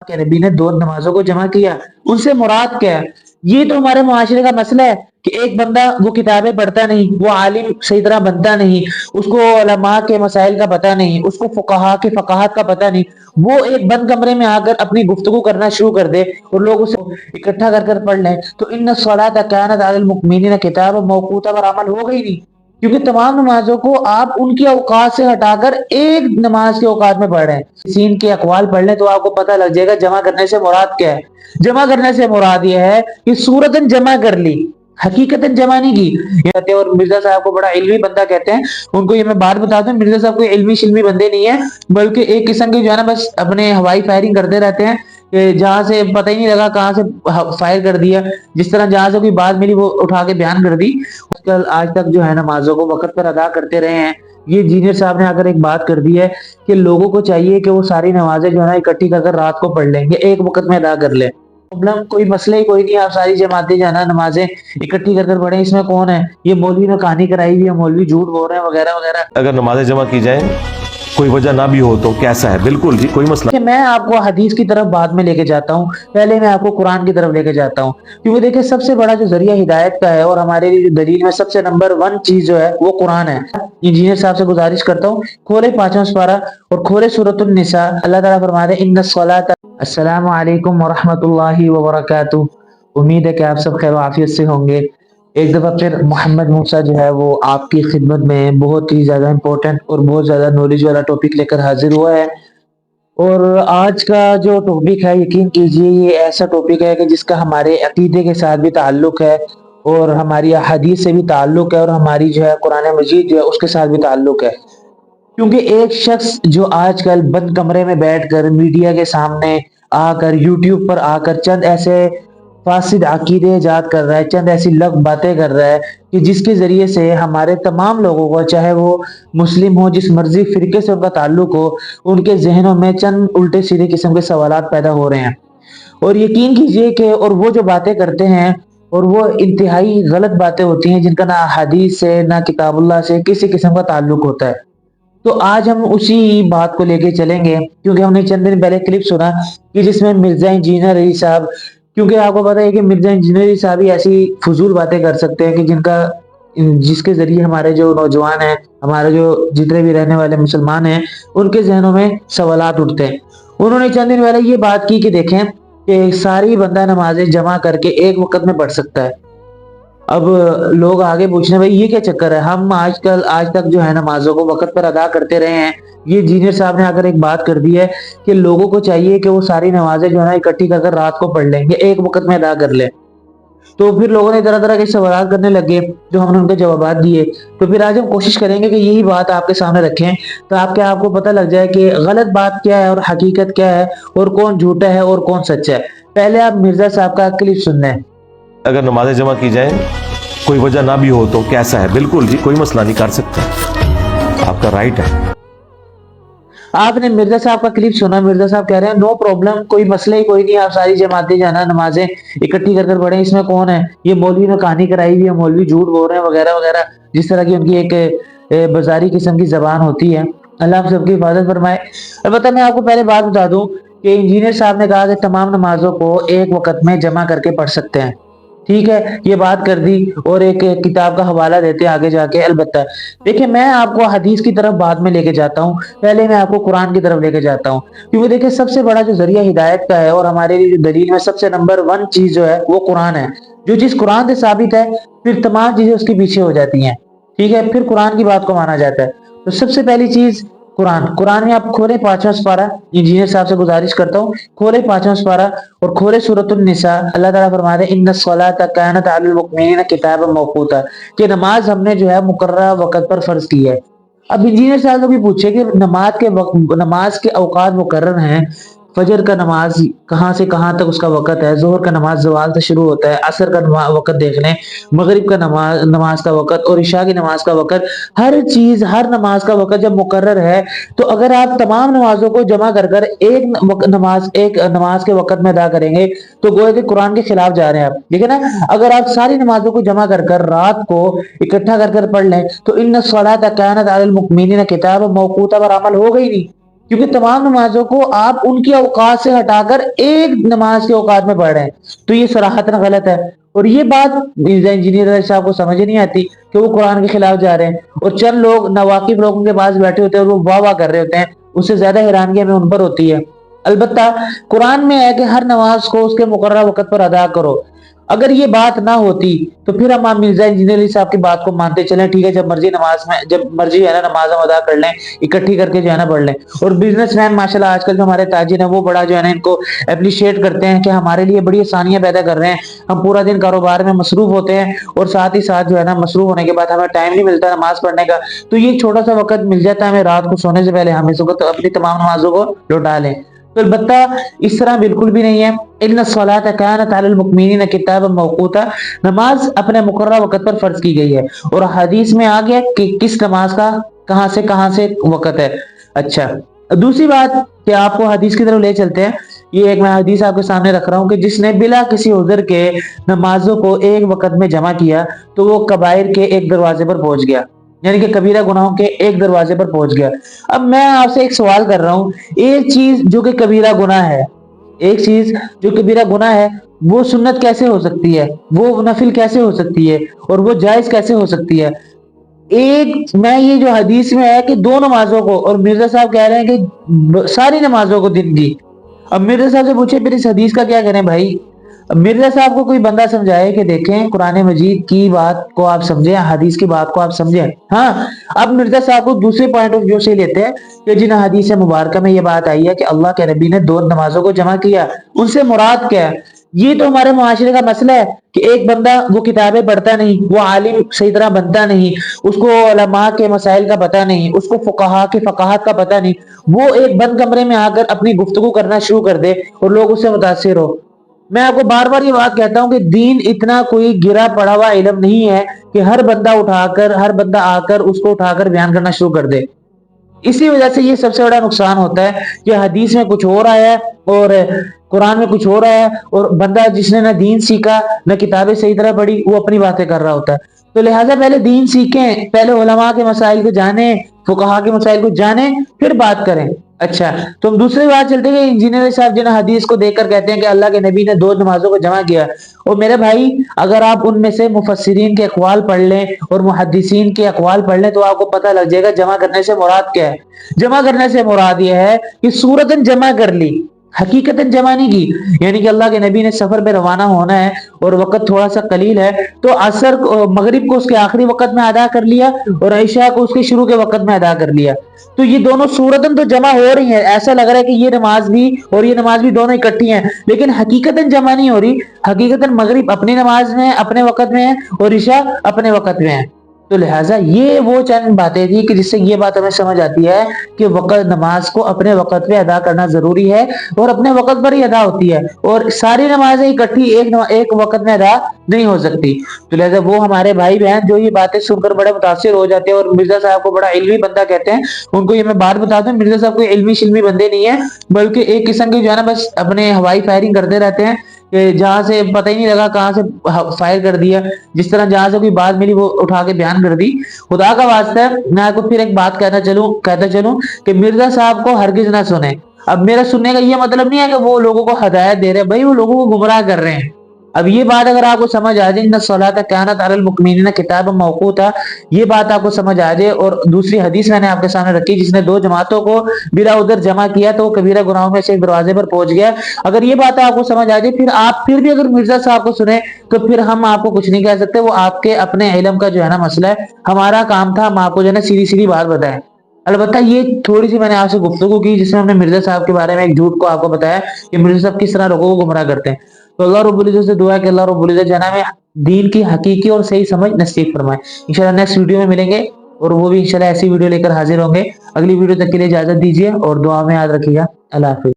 کہ نبی نے دو نمازوں کو جمع کیا، ان سے مراد کیا ہے؟ یہ تو ہمارے معاشرے کا مسئلہ ہے کہ ایک بندہ وہ کتابیں پڑھتا نہیں، وہ عالم صحیح طرح بنتا نہیں، اس کو علماء کے مسائل کا پتہ نہیں، اس کو فقہا کے فقاہت کا پتہ نہیں، وہ ایک بند کمرے میں آ کر اپنی گفتگو کرنا شروع کر دے اور لوگ اسے اکٹھا کر کر پڑھ لیں، تو ان الصلاۃ کانت علی المؤمنین کتابا موقوتا پر عمل ہوگا ہی نہیں، کیونکہ تمام نمازوں کو آپ ان کے اوقات سے ہٹا کر ایک نماز کے اوقات میں پڑھ رہے ہیں۔ سین کے اقوال پڑھ لیں تو آپ کو پتہ لگ جائے گا جمع کرنے سے مراد کیا ہے۔ جمع کرنے سے مراد یہ ہے کہ صورتاً جمع کر لی، حقیقتاً جمع نہیں کی۔ اور مرزا صاحب کو بڑا علمی بندہ کہتے ہیں، ان کو یہ میں بات بتا دوں، مرزا صاحب کوئی علمی شلمی بندے نہیں ہیں، بلکہ ایک قسم کے جو ہے نا بس اپنے ہوائی فائرنگ کرتے رہتے ہیں کہ جہاں سے پتہ ہی نہیں لگا کہاں سے فائر کر دیا، جس طرح جہاں سے کوئی بات ملی وہ اٹھا کے بیان کر دی۔ آج تک جو ہے نمازوں کو وقت پر ادا کرتے رہے ہیں۔ یہ انجینئر صاحب نے اگر ایک بات کر دی ہے کہ لوگوں کو چاہیے کہ وہ ساری نمازیں جو ہے نا اکٹھی کر کر رات کو پڑھ لیں گے، ایک وقت میں ادا کر لیں، پرابلم کوئی مسئلہ ہی کوئی نہیں، آپ ساری جماعتیں جانا نمازیں اکٹھی کر کر پڑھیں، اس میں کون ہے؟ یہ مولوی نے کہانی کرائی ہوئی ہے، مولوی جھوٹ بول رہے ہیں وغیرہ وغیرہ۔ اگر نمازیں جمع کی جائیں کوئی وجہ نہ بھی ہو تو کیسا ہے؟ بالکل جی، کوئی مسئلہ کہ میں آپ کو حدیث کی طرف بعد میں لے کے جاتا ہوں، پہلے میں آپ کو قرآن کی طرف لے کے جاتا ہوں، کیونکہ دیکھیں سب سے بڑا جو ذریعہ ہدایت کا ہے اور ہمارے لیے جو دلیل میں سب سے نمبر 1 چیز جو ہے وہ قرآن ہے۔ انجینئر صاحب سے گزارش کرتا ہوں کھولے 5واں سپارہ اور کھولے سورۃ النساء۔ اللہ تعالیٰ فرماتے ہیں ان الصلاۃ۔ السلام علیکم ورحمۃ اللہ وبرکاتہ، امید ہے کہ آپ سب خیر و عافیت سے ہوں گے۔ ایک دفعہ پھر محمد موسیٰ جو ہے وہ آپ کی خدمت میں بہت ہی زیادہ امپورٹنٹ اور بہت زیادہ نالج والا ٹاپک لے کر حاضر ہوا ہے، اور آج کا جو ٹاپک ہے یقین کیجئے یہ ایسا ٹاپک ہے کہ جس کا ہمارے عقیدے کے ساتھ بھی تعلق ہے اور ہماری احادیث سے بھی تعلق ہے اور ہماری جو ہے قرآن مجید جو ہے اس کے ساتھ بھی تعلق ہے، کیونکہ ایک شخص جو آج کل بند کمرے میں بیٹھ کر میڈیا کے سامنے آ کر یوٹیوب پر آ کر چند ایسے فاسد عقیدے ایجاد کر رہا ہے، چند ایسی لغ باتیں کر رہا ہے کہ جس کے ذریعے سے ہمارے تمام لوگوں کو، چاہے وہ مسلم ہو، جس مرضی فرقے سے ان کا تعلق ہو، ان کے ذہنوں میں چند الٹے سیدھے قسم کے سوالات پیدا ہو رہے ہیں، اور یقین کیجئے کہ اور وہ جو باتیں کرتے ہیں اور وہ انتہائی غلط باتیں ہوتی ہیں جن کا نہ حدیث سے نہ کتاب اللہ سے کسی قسم کا تعلق ہوتا ہے۔ تو آج ہم اسی بات کو لے کے چلیں گے، کیونکہ ہم نے چند دن پہلے کلپ سنا کہ جس میں مرزا انجینئر علی صاحب، کیونکہ آپ کو پتا ہے کہ مرزا انجینئر علی صاحب ہی ایسی فضول باتیں کر سکتے ہیں کہ جس کے ذریعے ہمارے جو نوجوان ہیں، ہمارے جو جتنے بھی رہنے والے مسلمان ہیں، ان کے ذہنوں میں سوالات اٹھتے ہیں۔ انہوں نے چند دن پہلے یہ بات کی کہ دیکھیں کہ ساری بندہ نمازیں جمع کر کے ایک وقت میں پڑھ سکتا ہے۔ اب لوگ آگے پوچھنے بھائی یہ کیا چکر ہے، ہم آج تک جو ہے نمازوں کو وقت پر ادا کرتے رہے ہیں۔ یہ انجینئر صاحب نے اگر ایک بات کر دی ہے کہ لوگوں کو چاہیے کہ وہ ساری نمازیں جو ہے نا اکٹھی کر کر رات کو پڑھ لیں گے، ایک وقت میں ادا کر لیں، تو پھر لوگوں نے طرح طرح کے سوالات کرنے لگے جو ہم نے ان کے جوابات دیے۔ تو پھر آج ہم کوشش کریں گے کہ یہی بات آپ کے سامنے رکھیں تو آپ کو پتہ لگ جائے کہ غلط بات کیا ہے اور حقیقت کیا ہے اور کون جھوٹا ہے اور کون سچا ہے۔ پہلے آپ مرزا صاحب کا کلپ سننا ہے۔ اگر نمازیں جمع کی جائیں کوئی وجہ نہ بھی ہو تو کیسا ہے؟ بالکل جی، کوئی مسئلہ نہیں، کر سکتا، آپ کا رائٹ ہے۔ آپ نے مرزا صاحب کا کلپ سنا، مرزا صاحب کہہ رہے ہیں نو پرابلم، کوئی مسئلہ ہی کوئی نہیں، آپ ساری جماعتیں جانا نمازیں اکٹھی کر کر پڑھیں، اس میں کون ہے؟ یہ مولوی نے کہانی کرائی ہوئی ہے، مولوی جھوٹ بول رہے ہیں وغیرہ وغیرہ، جس طرح کی ان کی ایک بازاری قسم کی زبان ہوتی ہے۔ اللہ آپ سب کی حفاظت فرمائے۔ البتہ میں آپ کو پہلے بات بتا دوں کہ انجینئر صاحب نے کہا کہ تمام نمازوں کو ایک وقت میں جمع کر کے پڑھ سکتے ہیں، ٹھیک ہے، یہ بات کر دی اور ایک کتاب کا حوالہ دیتے ہیں آگے جا کے۔ البتہ دیکھیں میں آپ کو حدیث کی طرف بعد میں لے کے جاتا ہوں، پہلے میں آپ کو قرآن کی طرف لے کے جاتا ہوں، کیونکہ دیکھیں سب سے بڑا جو ذریعہ ہدایت کا ہے اور ہمارے لیے جو دلیل میں سب سے نمبر 1 چیز جو ہے وہ قرآن ہے۔ جو چیز قرآن سے ثابت ہے پھر تمام چیزیں اس کے پیچھے ہو جاتی ہیں، ٹھیک ہے، پھر قرآن کی بات کو مانا جاتا ہے۔ تو سب سے پہلی چیز قرآن میں آپ کھولے 5واں سپارہ، انجینئر صاحب سے گزارش کرتا ہوں کھولے 5واں سپارہ اور کھولے سورۃ النساء۔ اللہ تعالیٰ فرماتے ہیں ان الصلاۃ کانت علی المؤمنین کتابا موقوتا، کہ نماز ہم نے جو ہے مقررہ وقت پر فرض کی ہے۔ اب انجینئر صاحب کو بھی پوچھے کہ نماز کے اوقات مقرر ہیں، فجر کا نماز کہاں سے کہاں تک اس کا وقت ہے، ظہر کا نماز زوال سے شروع ہوتا ہے، عصر کا وقت دیکھ لیں، مغرب کا نماز کا وقت اور عشاء کی نماز کا وقت، ہر چیز ہر نماز کا وقت جب مقرر ہے تو اگر آپ تمام نمازوں کو جمع کر کر ایک نماز کے وقت میں ادا کریں گے تو گویا کہ قرآن کے خلاف جا رہے ہیں آپ، ٹھیک ہے نا۔ اگر آپ ساری نمازوں کو جمع کر کر رات کو اکٹھا کر کر پڑھ لیں تو ان الصلاۃ کانت علی المؤمنین کتابا موقوتا پر عمل ہوگا ہی نہیں، کیونکہ تمام نمازوں کو آپ ان کی اوقات سے ہٹا کر ایک نماز کے اوقات میں پڑھ رہے ہیں، تو یہ صراحتاً غلط ہے۔ اور یہ بات مرزا انجینئر صاحب کو سمجھ نہیں آتی کہ وہ قرآن کے خلاف جا رہے ہیں، اور چند لوگ ناواقف لوگوں کے پاس بیٹھے ہوتے ہیں اور وہ واہ واہ کر رہے ہوتے ہیں، اس سے زیادہ حیرانگی ہمیں ان پر ہوتی ہے۔ البتہ قرآن میں ہے کہ ہر نماز کو اس کے مقررہ وقت پر ادا کرو۔ اگر یہ بات نہ ہوتی تو پھر ہم مرزا انجینئر علی صاحب کی بات کو مانتے چلیں، ٹھیک ہے، جب مرضی ہے نا نماز ہم ادا کر لیں، اکٹھی کر کے جو ہے نا پڑھ لیں۔ اور بزنس مین ماشاءاللہ آج کل جو ہمارے تاجر ہیں وہ بڑا جو ہے نا ان کو اپریشیٹ کرتے ہیں کہ ہمارے لیے بڑی آسانیاں پیدا کر رہے ہیں، ہم پورا دن کاروبار میں مصروف ہوتے ہیں اور ساتھ ہی ساتھ جو ہے نا مصروف ہونے کے بعد ہمیں ٹائم نہیں ملتا نماز پڑھنے کا، تو یہ ایک چھوٹا سا وقت مل جاتا ہے ہمیں رات کو سونے سے پہلے، ہم اس وقت اپنی تمام نمازوں کو لوٹا لیں۔ تو البتہ اس طرح بالکل بھی نہیں ہے۔ ان الصلاۃ کانت علی المؤمنین کتابا موقوتا، نماز اپنے مقررہ وقت پر فرض کی گئی ہے، اور حدیث میں آ گیا کہ کس نماز کا کہاں سے وقت ہے۔ اچھا، دوسری بات کہ آپ کو حدیث کی طرف لے چلتے ہیں، یہ ایک میں حدیث آپ کے سامنے رکھ رہا ہوں کہ جس نے بلا کسی عذر کے نمازوں کو ایک وقت میں جمع کیا تو وہ کبائر کے ایک دروازے پر پہنچ گیا، یعنی کہ کبیرہ گناہوں کے ایک دروازے پر پہنچ گیا۔ اب میں آپ سے ایک سوال کر رہا ہوں، ایک چیز جو کہ کبیرہ گناہ ہے، ایک چیز جو کبیرہ گناہ ہے، وہ سنت کیسے ہو سکتی ہے، وہ نفل کیسے ہو سکتی ہے، اور وہ جائز کیسے ہو سکتی ہے؟ ایک میں یہ جو حدیث میں ہے کہ 2 نمازوں کو، اور مرزا صاحب کہہ رہے ہیں کہ ساری نمازوں کو دن کی۔ اب مرزا صاحب سے پوچھے پھر اس حدیث کا کیا کریں بھائی؟ اب مرزا صاحب کو کوئی بندہ سمجھائے کہ دیکھیں قرآن مجید کی بات کو آپ سمجھیں، حدیث کی بات کو آپ سمجھیں۔ ہاں، اب مرزا صاحب کو دوسرے پوائنٹ آف ویو سے لیتے ہیں کہ جن حدیث مبارکہ میں یہ بات آئی ہے کہ اللہ کے نبی نے 2 نمازوں کو جمع کیا، ان سے مراد کیا ہے؟ یہ تو ہمارے معاشرے کا مسئلہ ہے کہ ایک بندہ وہ کتابیں پڑھتا نہیں، وہ عالم صحیح طرح بنتا نہیں، اس کو علماء کے مسائل کا پتہ نہیں، اس کو فقہاء کی فقاہت کا پتہ نہیں، وہ ایک بند کمرے میں آ کر اپنی گفتگو کرنا شروع کر دے اور لوگ اس سے متاثر ہو۔ میں آپ کو بار بار یہ بات کہتا ہوں کہ دین اتنا کوئی گرا پڑا ہوا علم نہیں ہے کہ ہر بندہ آ کر اس کو اٹھا کر بیان کرنا شروع کر دے۔ اسی وجہ سے یہ سب سے بڑا نقصان ہوتا ہے کہ حدیث میں کچھ ہو رہا ہے اور قرآن میں کچھ ہو رہا ہے، اور بندہ جس نے نہ دین سیکھا نہ کتابیں صحیح طرح پڑھی وہ اپنی باتیں کر رہا ہوتا ہے۔ تو لہٰذا پہلے دین سیکھیں، پہلے علماء کے مسائل کو جانیں، فقہاء کے مسائل کو جانیں، پھر بات کریں۔ اچھا، تو ہم دوسری بات چلتے ہیں کہ انجینئر صاحب جن حدیث کو دیکھ کر کہتے ہیں کہ اللہ کے نبی نے 2 نمازوں کو جمع کیا، اور میرے بھائی اگر آپ ان میں سے مفسرین کے اقوال پڑھ لیں اور محدثین کے اقوال پڑھ لیں تو آپ کو پتہ لگ جائے گا جمع کرنے سے مراد کیا ہے۔ جمع کرنے سے مراد یہ ہے کہ صورتاً جمع کر لی، حقیقتاً جمع نہیں کی، یعنی کہ اللہ کے نبی نے سفر پہ روانہ ہونا ہے اور وقت تھوڑا سا قلیل ہے، تو عصر مغرب کو اس کے آخری وقت میں ادا کر لیا اور عشاء کو اس کے شروع کے وقت میں ادا کر لیا، تو یہ دونوں صورتاً تو جمع ہو رہی ہیں، ایسا لگ رہا ہے کہ یہ نماز بھی اور یہ نماز بھی دونوں اکٹھی ہیں، لیکن حقیقتاً جمع نہیں ہو رہی۔ حقیقتاً مغرب اپنی نماز میں اپنے وقت میں ہے اور عشاء اپنے وقت میں ہے۔ تو لہٰذا یہ وہ چند باتیں تھی کہ جس سے یہ بات ہمیں سمجھ آتی ہے کہ وقت نماز کو اپنے وقت پہ ادا کرنا ضروری ہے اور اپنے وقت پر ہی ادا ہوتی ہے، اور ساری نمازیں اکٹھی ایک وقت میں ادا نہیں ہو سکتی۔ تو لہٰذا وہ ہمارے بھائی بہن جو یہ باتیں سن کر بڑے متاثر ہو جاتے ہیں اور مرزا صاحب کو بڑا علمی بندہ کہتے ہیں، ان کو یہ میں بات بتا دوں، مرزا صاحب کوئی علمی شلمی بندے نہیں ہیں، بلکہ ایک قسم کے جو ہے نا بس اپنے ہوائی فائرنگ کرتے رہتے ہیں کہ جہاں سے پتہ ہی نہیں لگا کہاں سے فائر کر دیا، جس طرح جہاں سے کوئی بات ملی وہ اٹھا کے بیان کر دی۔ خدا کا واسطہ ہے، میں آپ کو پھر ایک بات کہتا چلوں کہ مرزا صاحب کو ہرگز نہ سنیں۔ اب میرا سننے کا یہ مطلب نہیں ہے کہ وہ لوگوں کو ہدایت دے رہے ہیں، بھائی وہ لوگوں کو گمراہ کر رہے ہیں۔ اب یہ بات اگر آپ کو سمجھ آ جائے، ان الصلاۃ کانت علی المؤمنین کتابا موقوتا، یہ بات آپ کو سمجھ آ جائے، اور دوسری حدیث میں نے آپ کے سامنے رکھی جس نے 2 جماعتوں کو بلا عذر جمع کیا تو وہ کبیرہ گناہوں میں سے ایک دروازے پر پہنچ گیا، اگر یہ بات آپ کو سمجھ آ جائے پھر بھی اگر مرزا صاحب کو سنیں تو پھر ہم آپ کو کچھ نہیں کہہ سکتے، وہ آپ کے اپنے علم کا جو ہے نا مسئلہ ہے، ہمارا کام تھا ہم آپ کو جو ہے نا سیدھی بات بتائیں۔ البتہ یہ تھوڑی سی میں نے آپ سے گفتگو کی جس میں ہم نے مرزا صاحب کے بارے میں ایک جھوٹ کو آپ کو بتایا کہ مرزا صاحب کس طرح لوگوں کو گمراہ کرتے ہیں۔ تو اللہ رب العزت سے دعا ہے کہ اللہ رب العزت جو ہے نا ہمیں دین کی حقیقی اور صحیح سمجھ نصیب فرمائے۔ انشاءاللہ نیکسٹ ویڈیو میں ملیں گے اور وہ بھی انشاءاللہ ایسی ویڈیو لے کر حاضر ہوں گے۔ اگلی ویڈیو تک کے لیے اجازت دیجیے اور دعا میں یاد رکھیے گا۔ اللہ حافظ۔